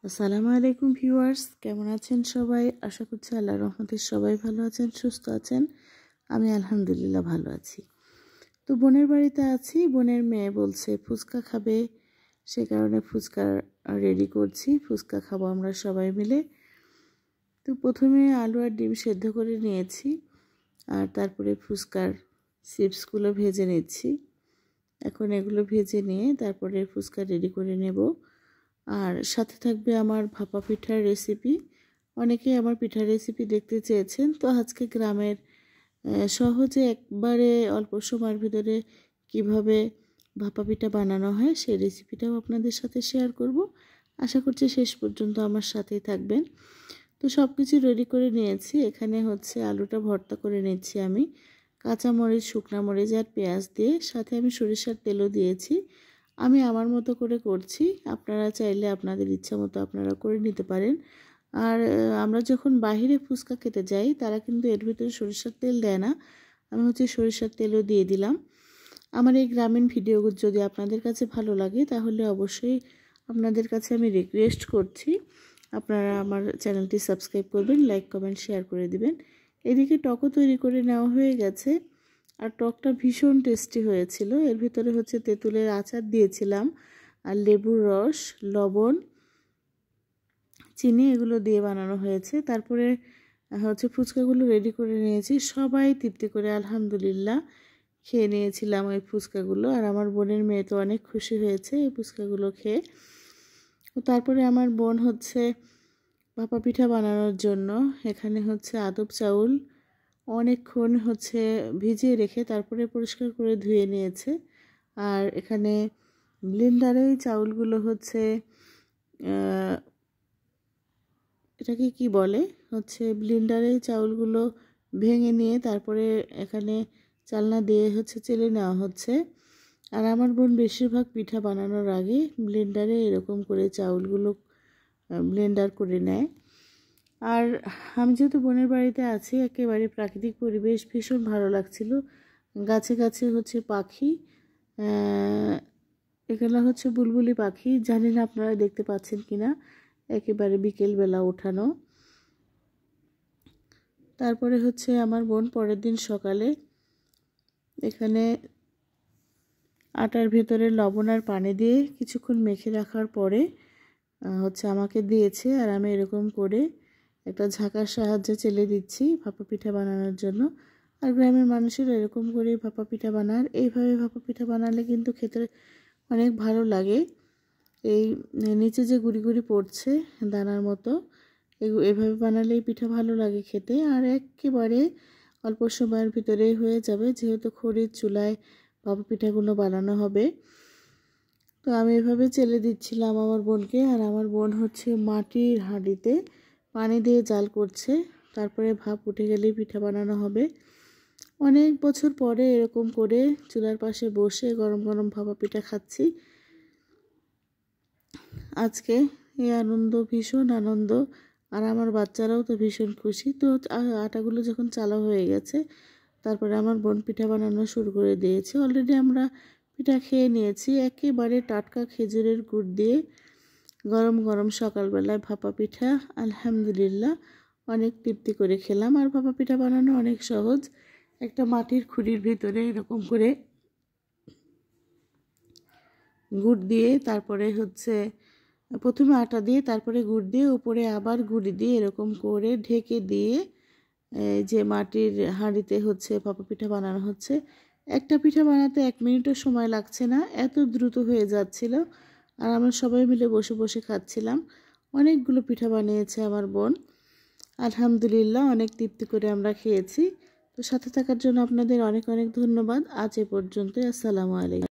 আসসালামু আলাইকুম ভিউয়ার্স, কেমন আছেন সবাই? আশা করছি আল্লাহর রহমতে সবাই ভালো আছেন, সুস্থ আছেন। আমি আলহামদুলিল্লাহ ভালো আছি। তো বোনের বাড়িতে আছি। বোনের মেয়ে বলছে ফুচকা খাবে, সে কারণে ফুচকা রেডি করছি। ফুচকা খাবো আমরা সবাই মিলে। তো প্রথমে আলু আর ডিম সেদ্ধ করে নিয়েছি, আর তারপরে ফুচকার চিপসগুলো ভেজে নিচ্ছি। এখন এগুলো ভেজে নিয়ে তারপরে ফুচকা রেডি করে নেব। আর সাথে থাকবে আমার ভাপা পিঠার রেসিপি। অনেকেই আমার পিঠার রেসিপি দেখতে চেয়েছেন, তো আজকে গ্রামের সহজে একবারে অল্প সময়ের ভিতরে কিভাবে ভাপা পিঠা বানানো হয় সেই রেসিপিটাও আপনাদের সাথে শেয়ার করব। আশা করছি শেষ পর্যন্ত আমার সাথেই থাকবেন। তো সব কিছু রেডি করে নিয়েছি। এখানে হচ্ছে আলুটা ভর্তা করে নিচ্ছি আমি, কাঁচামরিচ, শুকনা মরিচ আর পেঁয়াজ দিয়ে, সাথে আমি সরিষার তেলও দিয়েছি। আমি আমার মতো করে করছি, আপনারা চাইলে আপনাদের ইচ্ছা মতো আপনারা করে নিতে পারেন। আর আমরা যখন বাহিরে ফুচকা খেতে যাই তারা কিন্তু এর ভিতরে সরিষার তেল দেয় না, আমি হচ্ছে সরিষার তেলও দিয়ে দিলাম। আমার এই গ্রামীণ ভিডিওগুলো যদি আপনাদের কাছে ভালো লাগে তাহলে অবশ্যই আপনাদের কাছে আমি রিকোয়েস্ট করছি আপনারা আমার চ্যানেলটি সাবস্ক্রাইব করবেন, লাইক কমেন্ট শেয়ার করে দিবেন। এদিকে টকও তৈরি করে নেওয়া হয়ে গেছে, আর টকটা ভীষণ টেস্টি হয়েছিল। এর ভিতরে হচ্ছে তেঁতুলের আচার দিয়েছিলাম, আর লেবুর রস, লবণ, চিনি এগুলো দিয়ে বানানো হয়েছে। তারপরে হচ্ছে ফুচকাগুলো রেডি করে নিয়েছি, সবাই তৃপ্তি করে আলহামদুলিল্লাহ খেয়ে নিয়েছিলাম ওই ফুচকাগুলো। আর আমার বোনের মেয়ে তো অনেক খুশি হয়েছে এই ফুচকাগুলো খেয়ে। তারপরে আমার বোন হচ্ছে ভাপা পিঠা বানানোর জন্য এখানে হচ্ছে আদব চাউল অনেকক্ষণ হচ্ছে ভিজিয়ে রেখে তারপরে পরিষ্কার করে ধুয়ে নিয়েছে। আর এখানে ব্লেন্ডারে চাউলগুলো হচ্ছে এটাকে কি বলে, হচ্ছে ব্লেন্ডারে চাউলগুলো ভেঙে নিয়ে তারপরে এখানে চালনা দিয়ে হচ্ছে চেলে নেওয়া হচ্ছে। আর আমার বোন বেশিরভাগ পিঠা বানানোর আগে ব্লেন্ডারে এরকম করে চাউলগুলো ব্লেন্ডার করে নেয়। আর আমি যেহেতু বোনের বাড়িতে আছি, একেবারে প্রাকৃতিক পরিবেশ, ভীষণ ভালো লাগছিল। গাছে গাছে হচ্ছে পাখি, এগুলো হচ্ছে বুলবুলি পাখি, জানি না আপনারা দেখতে পাচ্ছেন কিনা। একেবারে বিকেলবেলা ওঠানো। তারপরে হচ্ছে আমার বোন পরের দিন সকালে এখানে আটার ভেতরে লবণ আর পানি দিয়ে কিছুক্ষণ মেখে রাখার পরে হচ্ছে আমাকে দিয়েছে। আর আমি এরকম করে একটা ঝাঁকার সাহায্যে চেলে দিচ্ছি ভাপা পিঠা বানানোর জন্য। আর গ্রামের মানুষের এরকম করে ভাপা পিঠা বানার, এইভাবে ভাপা পিঠা বানালে কিন্তু খেতে অনেক ভালো লাগে। এই নিচে যে গুড়ি গুড়ি পড়ছে দানার মতো, এভাবে বানালেই পিঠা ভালো লাগে খেতে। আর একেবারে অল্প সময়ের ভিতরে হয়ে যাবে, যেহেতু খড়ির চুলায় ভাপা পিঠাগুলো বানানো হবে। তো আমি এভাবে চেলে দিচ্ছিলাম আমার বোনকে। আর আমার বোন হচ্ছে মাটির হাঁড়িতে পানি দিয়ে জাল করছে, তারপরে ভাপ উঠে গেলেই পিঠা বানানো হবে। অনেক বছর পরে এরকম করে চুলার পাশে বসে গরম গরম ভাপা পিঠা খাচ্ছি আজকে। এই আনন্দ, ভীষণ আনন্দ। আর আমার বাচ্চারাও তো ভীষণ খুশি। তো আটাগুলো যখন চালা হয়ে গেছে তারপরে আমার বোন পিঠা বানানো শুরু করে দিয়েছে। অলরেডি আমরা পিঠা খেয়ে নিয়েছি, একেবারে টাটকা খেজুরের গুড় দিয়ে গরম গরম সকালবেলায় ভাপা পিঠা। আলহামদুলিল্লাহ অনেক তৃপ্তি করে খেলাম। আর ভাপা পিঠা বানানো অনেক সহজ। একটা মাটির খুঁড়ির ভিতরে এরকম করে গুড় দিয়ে, তারপরে হচ্ছে প্রথমে আটা দিয়ে তারপরে গুড় দিয়ে, উপরে আবার গুড় দিয়ে এরকম করে ঢেকে দিয়ে যে মাটির হাঁড়িতে হচ্ছে ভাপা পিঠা বানানো হচ্ছে। একটা পিঠা বানাতে 1 মিনিটও সময় লাগছে না, এত দ্রুত হয়ে যাচ্ছিল। আর আমরা সবাই মিলে বসে বসে খাচ্ছিলাম। অনেকগুলো পিঠা বানিয়েছে আমার বোন। আলহামদুলিল্লাহ অনেক তৃপ্তি করে আমরা খেয়েছি। তো সাথে থাকার জন্য আপনাদের অনেক অনেক ধন্যবাদ। আজ এ পর্যন্তই। আসসালামু আলাইকুম।